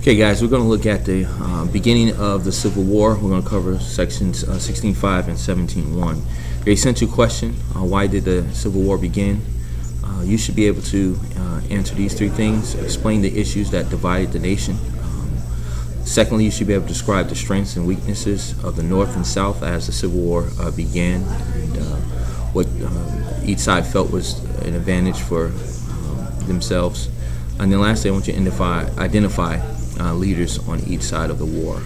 Okay, guys, we're going to look at the beginning of the Civil War. We're going to cover sections 16.5 and 17.1. The essential question, why did the Civil War begin? You should be able to answer these three things. Explain the issues that divided the nation. Secondly, you should be able to describe the strengths and weaknesses of the North and South as the Civil War began, and what each side felt was an advantage for themselves. And then lastly, I want you to identify leaders on each side of the war.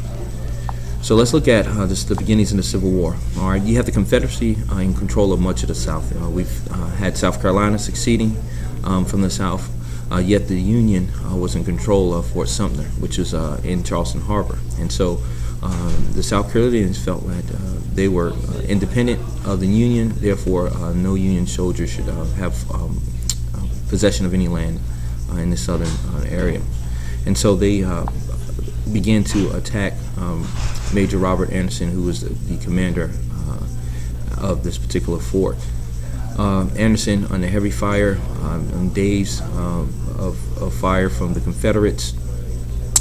So let's look at the beginnings of the Civil War. All right, you have the Confederacy in control of much of the South. We've had South Carolina succeeding from the South, yet the Union was in control of Fort Sumter, which is in Charleston Harbor. And so the South Carolinians felt that they were independent of the Union, therefore no Union soldier should have possession of any land in the southern area. And so they began to attack Major Robert Anderson, who was the commander of this particular fort. Anderson, under heavy fire, on days of fire from the Confederates,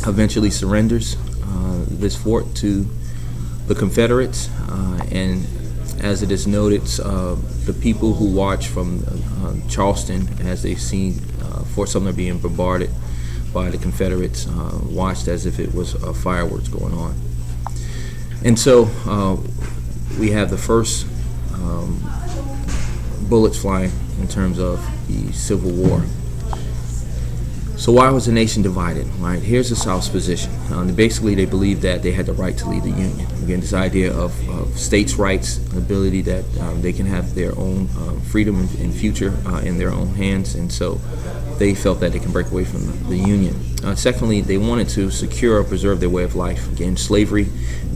eventually surrenders this fort to the Confederates. And as it is noted, the people who watch from Charleston, as they've seen Fort Sumter being bombarded by the Confederates, watched as if it was fireworks going on. And so we have the first bullets flying in terms of the Civil War. So why was the nation divided? Right, here's the South's position. Basically, they believed that they had the right to lead the Union. Again, this idea of states' rights, the ability that they can have their own freedom and future in their own hands, and so they felt that they can break away from the Union. Secondly, they wanted to secure or preserve their way of life. Again, slavery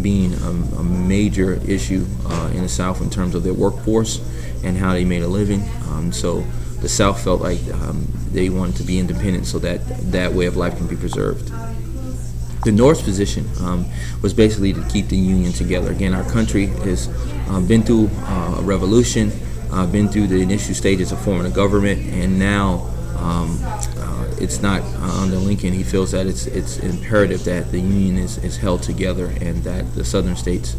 being a major issue in the South in terms of their workforce and how they made a living. So the South felt like they wanted to be independent so that that way of life can be preserved. The North's position was basically to keep the Union together. Again, our country has been through a revolution, been through the initial stages of forming a government, and now it's not under Lincoln. He feels that it's imperative that the Union is held together and that the southern states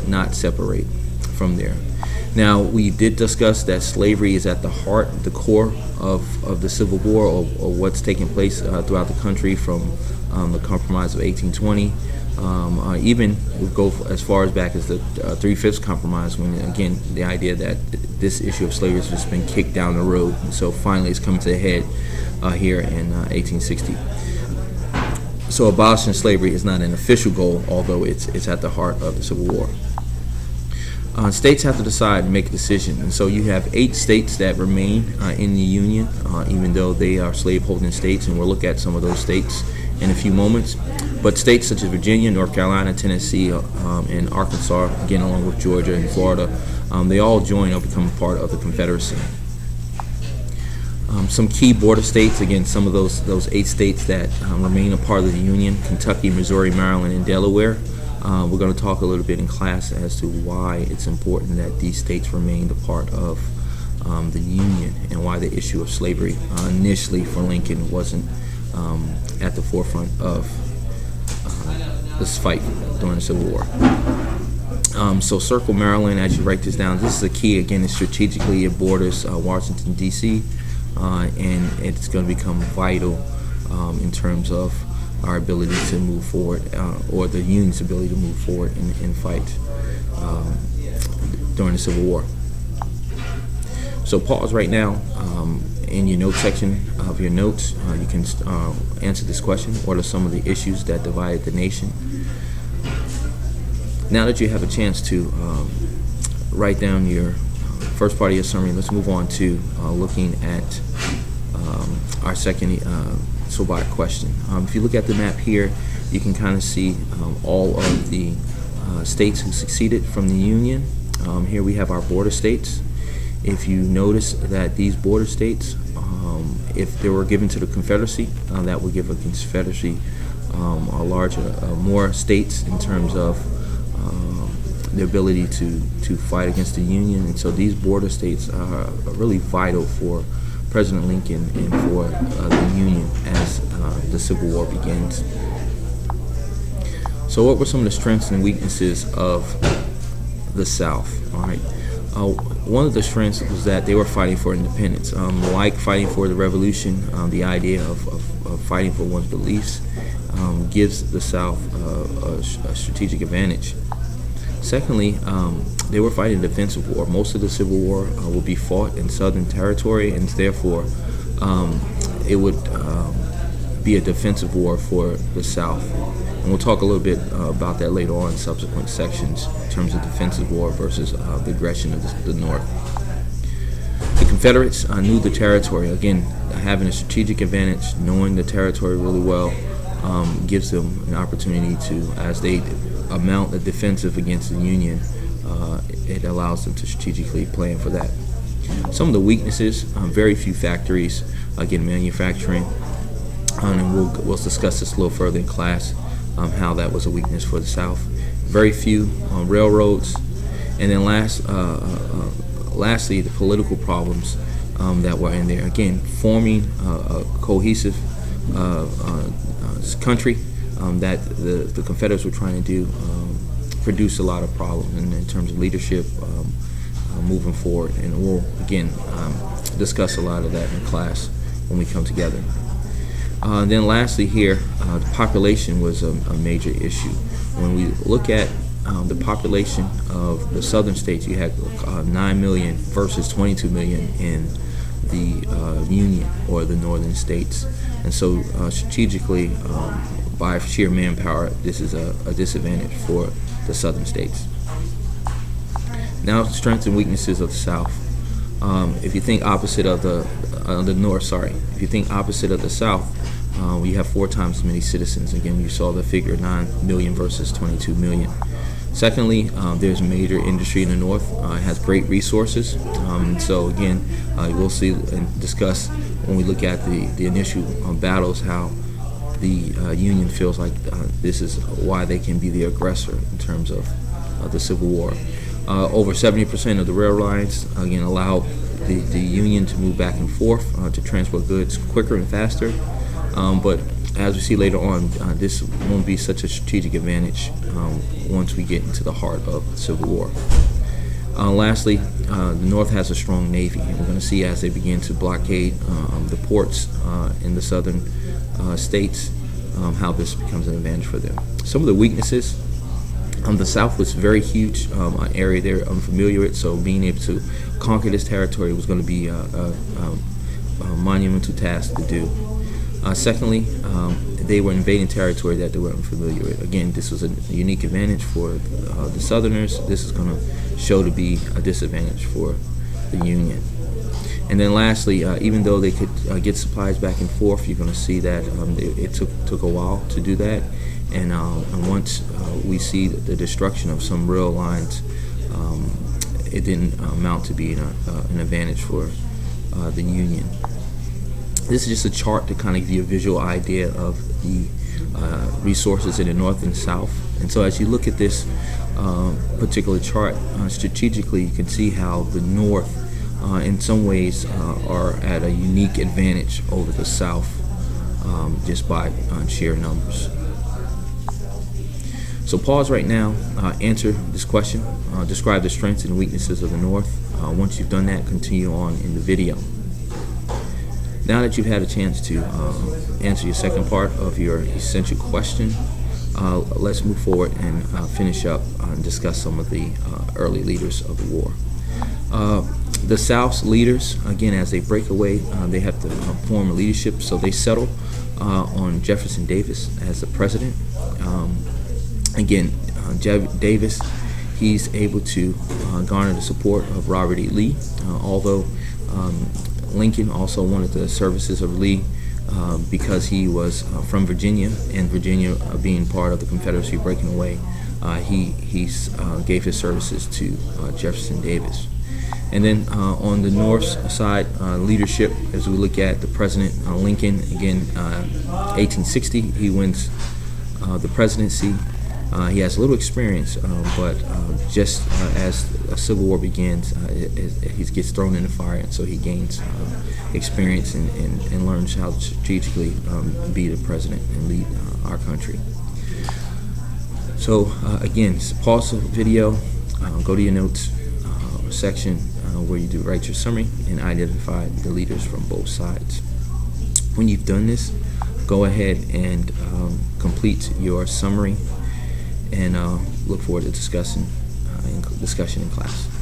not separate from there. Now, we did discuss that slavery is at the heart, the core of the Civil War, or what's taking place throughout the country from the Compromise of 1820. Even we go as far as back as the 3/5 Compromise, when again the idea that this issue of slavery has just been kicked down the road, and so finally it's coming to a head here in 1860. So abolishing slavery is not an official goal, although it's at the heart of the Civil War. States have to decide and make a decision, and so you have 8 states that remain in the Union, even though they are slave-holding states, and we'll look at some of those states in a few moments. But states such as Virginia, North Carolina, Tennessee, and Arkansas, again along with Georgia and Florida, they all join or become part of the Confederacy. Some key border states, again, some of those 8 states that remain a part of the Union: Kentucky, Missouri, Maryland, and Delaware. We're going to talk a little bit in class as to why it's important that these states remained a part of the Union, and why the issue of slavery initially for Lincoln wasn't at the forefront of this fight during the Civil War. So circle Maryland as you write this down. This is a key. Again, it's strategically, it borders Washington, D.C., and it's going to become vital in terms of our ability to move forward, or the Union's ability to move forward and fight during the Civil War. So pause right now in your note section of your notes. You can answer this question: what are some of the issues that divided the nation? Now that you have a chance to write down your first part of your summary, let's move on to looking at our second SOBOT question. If you look at the map here, you can kind of see all of the states who succeeded from the Union. Here we have our border states. If you notice that these border states, if they were given to the Confederacy, that would give a Confederacy a larger, more states in terms of the ability to fight against the Union. And so these border states are really vital for President Lincoln and for the Union as the Civil War begins. So what were some of the strengths and weaknesses of the South? All right. One of the strengths was that they were fighting for independence. Like fighting for the Revolution, the idea of fighting for one's beliefs gives the South a strategic advantage. Secondly, they were fighting a defensive war. Most of the Civil War would be fought in Southern territory, and therefore it would be a defensive war for the South. And we'll talk a little bit about that later on in subsequent sections in terms of defensive war versus the aggression of the North. The Confederates knew the territory. Again, having a strategic advantage, knowing the territory really well, gives them an opportunity to, as they mount a defensive against the Union, it allows them to strategically plan for that. Some of the weaknesses, very few factories, again, manufacturing, and we'll discuss this a little further in class, how that was a weakness for the South. Very few railroads, and then lastly, the political problems that were in there. Again, forming a cohesive country that the Confederates were trying to do produced a lot of problems in terms of leadership moving forward, and we'll again discuss a lot of that in class when we come together. Then lastly here, the population was a major issue. When we look at the population of the southern states, you had 9 million versus 22 million in the Union or the northern states. And so strategically, by sheer manpower, this is a disadvantage for the southern states. Now, strengths and weaknesses of the South. If you think opposite of the North, sorry, if you think opposite of the South, we have 4 times as many citizens. Again, you saw the figure 9 million versus 22 million. Secondly, there's major industry in the North. It has great resources. So again, we'll see and discuss when we look at the initial battles how the Union feels like this is why they can be the aggressor in terms of the Civil War. Over 70% of the rail lines, again, allow the Union to move back and forth to transport goods quicker and faster. But as we see later on, this won't be such a strategic advantage once we get into the heart of the Civil War. Lastly, the North has a strong Navy, and we're going to see as they begin to blockade the ports in the southern states how this becomes an advantage for them. Some of the weaknesses, the South was very huge, an area they're unfamiliar with, so being able to conquer this territory was going to be a monumental task to do. Secondly, they were invading territory that they were unfamiliar with. Again, this was a unique advantage for the Southerners. This is going to show to be a disadvantage for the Union. And then lastly, even though they could get supplies back and forth, you're going to see that it took a while to do that. And once we see the destruction of some rail lines, it didn't amount to being an advantage for the Union. This is just a chart to kind of give you a visual idea of the resources in the North and South. And so as you look at this particular chart, strategically you can see how the North in some ways are at a unique advantage over the South just by sheer numbers. So pause right now, answer this question, describe the strengths and weaknesses of the North. Once you've done that, continue on in the video. Now that you've had a chance to answer your second part of your essential question, let's move forward and finish up and discuss some of the early leaders of the war. The South's leaders, again, as they break away, they have to form a leadership, so they settle on Jefferson Davis as the president. Again, Davis, he's able to garner the support of Robert E. Lee, although Lincoln also wanted the services of Lee because he was from Virginia, and Virginia being part of the Confederacy breaking away, he gave his services to Jefferson Davis. And then on the North side, leadership, as we look at the President Lincoln, again, 1860, he wins the presidency. He has little experience, but just as a civil war begins, he gets thrown in the fire, and so he gains experience and learns how to strategically be the president and lead our country. So again, pause the video, go to your notes section where you write your summary and identify the leaders from both sides. When you've done this, go ahead and complete your summary, and look forward to discussion in class.